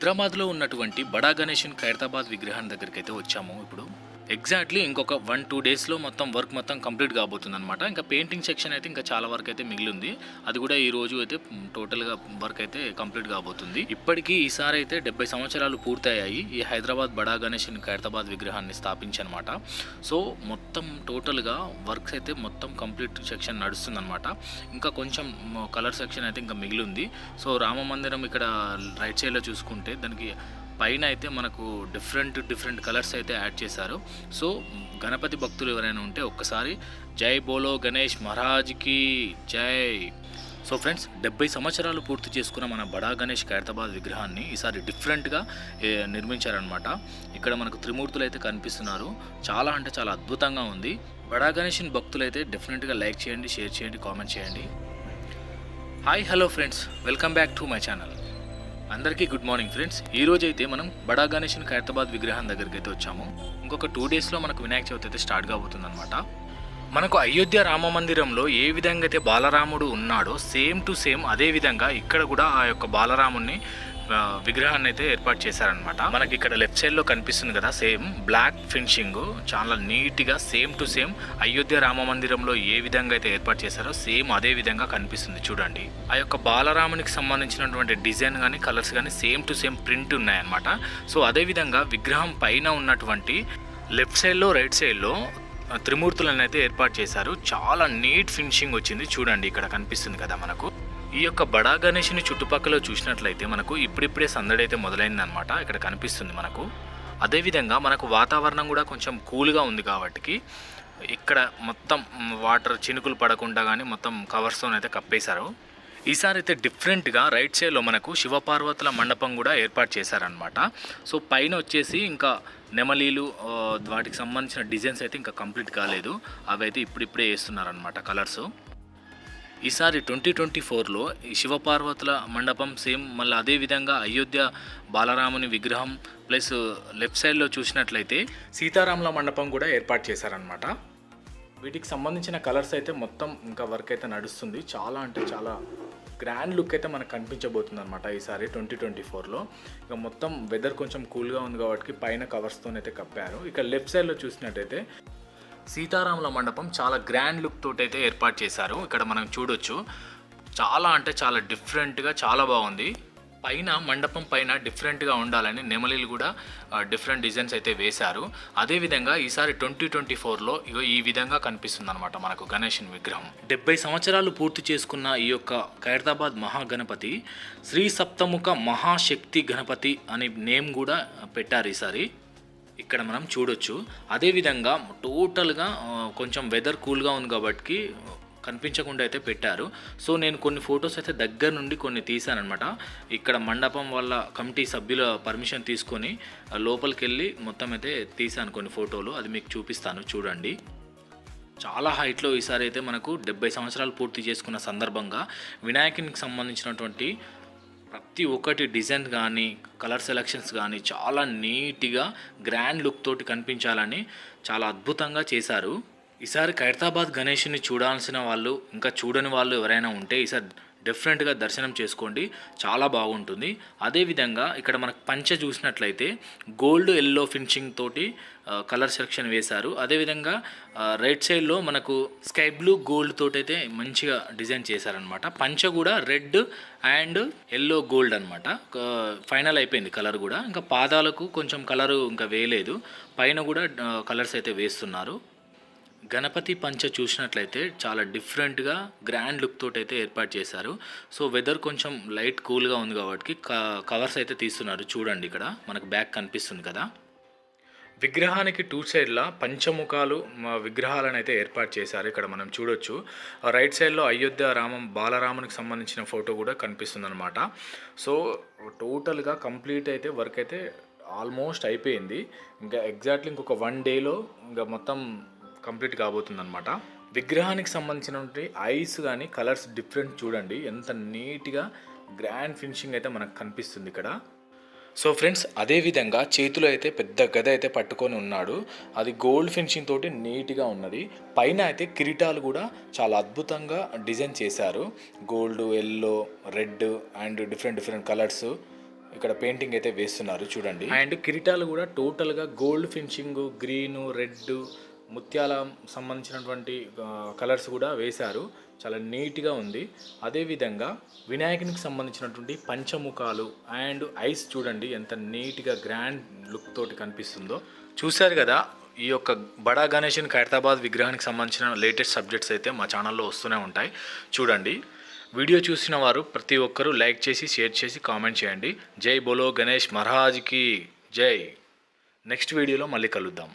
హైదరాబాద్లో ఉన్నటువంటి బడా గణేషన్ ఖైరతాబాద్ విగ్రహం దగ్గరికి అయితే వచ్చాము. ఇప్పుడు ఎగ్జాక్ట్లీ ఇంకొక 1-2 డేస్లో మొత్తం వర్క్ మొత్తం కంప్లీట్ కాబోతుంది అనమాట. ఇంకా పెయింటింగ్ సెక్షన్ అయితే ఇంకా చాలా వర్క్ అయితే మిగిలింది. అది కూడా ఈ రోజు అయితే టోటల్గా వర్క్ అయితే కంప్లీట్ కాబోతుంది. ఇప్పటికీ ఈసారి అయితే 70 సంవత్సరాలు పూర్తయ్యాయి ఈ హైదరాబాద్ బడా గణేషన్ ఖైరతాబాద్ విగ్రహాన్ని స్థాపించనమాట. సో మొత్తం టోటల్గా వర్క్స్ అయితే మొత్తం కంప్లీట్ సెక్షన్ నడుస్తుందన్నమాట. ఇంకా కొంచెం కలర్ సెక్షన్ అయితే ఇంకా మిగిలింది. సో రామ మందిరం ఇక్కడ రైట్ సైడ్లో చూసుకుంటే దానికి పైన అయితే మనకు డిఫరెంట్ కలర్స్ అయితే యాడ్ చేశారు. సో గణపతి భక్తులు ఎవరైనా ఉంటే ఒక్కసారి జై బోలో గణేష్ మహారాజ్కి జై. సో ఫ్రెండ్స్, 70 సంవత్సరాలు పూర్తి చేసుకున్న మన బడా గణేష్ ఖైరతాబాద్ విగ్రహాన్ని ఈసారి డిఫరెంట్గా నిర్మించారనమాట. ఇక్కడ మనకు త్రిమూర్తులు అయితే కనిపిస్తున్నారు. చాలా అంటే చాలా అద్భుతంగా ఉంది. బడా గణేషన్ భక్తులు అయితే డెఫినెట్గా లైక్ చేయండి, షేర్ చేయండి, కామెంట్ చేయండి. Hi hello friends, welcome back to my channel. అందరికీ గుడ్ మార్నింగ్ ఫ్రెండ్స్. ఈ రోజు అయితే మనం బడా గణేషన్ ఖైరతాబాద్ విగ్రహం దగ్గరికి అయితే వచ్చాము. ఇంకొక 2 డేస్లో మనకు వినాయక చవితి అయితే స్టార్ట్ కాబోతుంది అనమాట. మనకు అయోధ్య రామ మందిరంలో ఏ విధంగా అయితే బాలరాముడు ఉన్నాడో సేమ్ టు సేమ్ అదే విధంగా ఇక్కడ కూడా ఆ యొక్క బాలరాముడిని విగ్రహాన్ని అయితే ఏర్పాటు చేశారనమాట. మనకి ఇక్కడ లెఫ్ట్ సైడ్లో కనిపిస్తుంది కదా, సేమ్ బ్లాక్ ఫినిషింగ్ చాలా నీట్గా same to same Ayodhya Rama మందిరంలో ఏ విధంగా అయితే ఏర్పాటు చేశారో సేమ్ అదే విధంగా కనిపిస్తుంది చూడండి. ఆ యొక్క బాలరామునికి సంబంధించినటువంటి డిజైన్ కానీ కలర్స్ కానీ సేమ్ టు సేమ్ ప్రింట్ ఉన్నాయన్నమాట. సో అదేవిధంగా విగ్రహం పైన ఉన్నటువంటి లెఫ్ట్ సైడ్లో రైట్ సైడ్లో త్రిమూర్తులను అయితే ఏర్పాటు చేశారు. చాలా నీట్ ఫినిషింగ్ వచ్చింది చూడండి. ఇక్కడ కనిపిస్తుంది కదా మనకు. ఈ యొక్క బడా గణేష్ని చుట్టుపక్కల చూసినట్లయితే మనకు ఇప్పుడిప్పుడే సందడి అయితే మొదలైందనమాట. ఇక్కడ కనిపిస్తుంది మనకు. అదేవిధంగా మనకు వాతావరణం కూడా కొంచెం కూల్గా ఉంది కాబట్టి ఇక్కడ మొత్తం వాటర్ చినుకులు పడకుండా కానీ మొత్తం కవర్స్తో అయితే కప్పేశారు. ఈసారి అయితే డిఫరెంట్గా రైట్ సైడ్లో మనకు శివపార్వతుల మండపం కూడా ఏర్పాటు చేశారనమాట. సో పైన వచ్చేసి ఇంకా నెమలీలు వాటికి సంబంధించిన డిజైన్స్ అయితే ఇంకా కంప్లీట్ కాలేదు. అవి అయితే ఇప్పుడిప్పుడే వేస్తున్నారనమాట కలర్స్. ఈసారి 2024లో ఈ శివపార్వతుల మండపం సేమ్ మళ్ళీ అదేవిధంగా అయోధ్య బాలరాముని విగ్రహం ప్లస్ లెఫ్ట్ సైడ్లో చూసినట్లయితే సీతారాముల మండపం కూడా ఏర్పాటు చేశారనమాట. వీటికి సంబంధించిన కలర్స్ అయితే మొత్తం ఇంకా వర్క్ అయితే నడుస్తుంది. చాలా అంటే చాలా గ్రాండ్ లుక్ అయితే మనకు కనిపించబోతుంది అనమాట ఈసారి 2024లో. ఇక మొత్తం వెదర్ కొంచెం కూల్గా ఉంది కాబట్టి పైన కవర్స్తోనైతే కప్పారు. ఇక లెఫ్ట్ సైడ్లో చూసినట్టయితే సీతారాముల మండపం చాలా గ్రాండ్ లుక్ తోటి అయితే ఏర్పాటు చేశారు. ఇక్కడ మనం చూడొచ్చు. చాలా అంటే చాలా డిఫరెంట్గా చాలా బాగుంది. పైన మండపం పైన డిఫరెంట్గా ఉండాలని నెమలీలు కూడా డిఫరెంట్ డిజైన్స్ అయితే వేశారు. అదేవిధంగా ఈసారి 2024లో ఈ విధంగా కనిపిస్తుంది అనమాట మనకు గణేషన్ విగ్రహం. 70 సంవత్సరాలు పూర్తి చేసుకున్న ఈ యొక్క ఖైరతాబాద్ మహాగణపతి శ్రీ సప్తముఖ మహాశక్తి గణపతి అనే నేమ్ కూడా పెట్టారు ఈసారి. ఇక్కడ మనం చూడొచ్చు. అదేవిధంగా టోటల్గా కొంచెం వెదర్ కూల్గా ఉంది కాబట్టి కనిపించకుండా అయితే పెట్టారు. సో నేను కొన్ని ఫొటోస్ అయితే దగ్గర నుండి కొన్ని తీశానమాట. ఇక్కడ మండపం వల్ల కమిటీ సభ్యుల పర్మిషన్ తీసుకొని లోపలికి వెళ్ళి మొత్తం అయితే తీశాను కొన్ని ఫోటోలు. అది మీకు చూపిస్తాను చూడండి. చాలా హైట్లో ఈసారి అయితే మనకు 70 సంవత్సరాలు పూర్తి చేసుకున్న సందర్భంగా వినాయకునికి సంబంధించినటువంటి ప్రతి ఒక్కటి డిజైన్ కానీ కలర్ సెలెక్షన్స్ కానీ చాలా నీట్గా గ్రాండ్ లుక్ తోటి కనిపించాలని చాలా అద్భుతంగా చేశారు. ఈసారి ఖైరతాబాద్ గణేష్ని చూడాల్సిన వాళ్ళు ఇంకా చూడని వాళ్ళు ఎవరైనా ఉంటే ఈసారి డిఫరెంట్గా దర్శనం చేసుకోండి, చాలా బాగుంటుంది. అదేవిధంగా ఇక్కడ మనకు పంచ చూసినట్లయితే గోల్డ్ ఎల్లో ఫినిషింగ్ తోటి కలర్ సెలెక్షన్ వేశారు. అదేవిధంగా రైట్ సైడ్లో మనకు స్కై బ్లూ గోల్డ్ తోటి అయితే మంచిగా డిజైన్ చేశారనమాట. పంచ కూడా రెడ్ అండ్ ఎల్లో గోల్డ్ అనమాట. ఫైనల్ అయిపోయింది కలర్ కూడా. ఇంకా పాదాలకు కొంచెం కలరు ఇంకా వేయలేదు. పైన కూడా కలర్స్ అయితే వేస్తున్నారు. గణపతి పంచ చూసినట్లయితే చాలా డిఫరెంట్గా గ్రాండ్ లుక్ తోటి అయితే ఏర్పాటు చేశారు. సో వెదర్ కొంచెం లైట్ కూల్గా ఉంది కాబట్టి కవర్స్ అయితే తీస్తున్నారు చూడండి. ఇక్కడ మనకు బ్యాక్ కనిపిస్తుంది కదా. విగ్రహానికి 2 సైడ్ల పంచముఖాలు విగ్రహాలను అయితే ఏర్పాటు చేశారు. ఇక్కడ మనం చూడొచ్చు. రైట్ సైడ్లో అయోధ్య బాలరామునికి సంబంధించిన ఫోటో కూడా కనిపిస్తుంది అనమాట. సో టోటల్గా కంప్లీట్ అయితే వర్క్ అయితే ఆల్మోస్ట్ అయిపోయింది. ఇంకా ఎగ్జాక్ట్లీ ఇంకొక 1 డేలో ఇంకా మొత్తం కంప్లీట్ కాబోతుంది అనమాట. విగ్రహానికి సంబంధించినటువంటి ఐస్ కానీ కలర్స్ డిఫరెంట్ చూడండి. ఎంత నీట్గా గ్రాండ్ ఫినిషింగ్ అయితే మనకు కనిపిస్తుంది ఇక్కడ. సో ఫ్రెండ్స్, అదేవిధంగా చేతిలో అయితే పెద్ద గద అయితే పట్టుకొని ఉన్నాడు. అది గోల్డ్ ఫినిషింగ్ తోటి నీట్గా ఉన్నది. పైన అయితే కిరీటాలు కూడా చాలా అద్భుతంగా డిజైన్ చేశారు. Gold, yellow, red and different colours ఇక్కడ పెయింటింగ్ అయితే వేస్తున్నారు చూడండి. అండ్ కిరీటాలు కూడా టోటల్గా గోల్డ్ ఫినిషింగ్, గ్రీను, రెడ్, ముత్యాల సంబంధించినటువంటి కలర్స్ కూడా వేశారు. చాలా నీట్గా ఉంది. అదేవిధంగా వినాయకునికి సంబంధించినటువంటి పంచముఖాలు అండ్ ఐస్ చూడండి ఎంత నీట్గా గ్రాండ్ లుక్ తోటి కనిపిస్తుందో. చూశారు కదా, ఈ యొక్క బడా గణేషన్ ఖైరతాబాద్ విగ్రహానికి సంబంధించిన లేటెస్ట్ సబ్జెక్ట్స్ అయితే మా ఛానల్లో వస్తూనే ఉంటాయి. చూడండి. వీడియో చూసిన వారు ప్రతి ఒక్కరూ లైక్ చేసి, షేర్ చేసి, కామెంట్ చేయండి. జై బోలో గణేష్ మహారాజ్కి జై. నెక్స్ట్ వీడియోలో మళ్ళీ కలుద్దాం.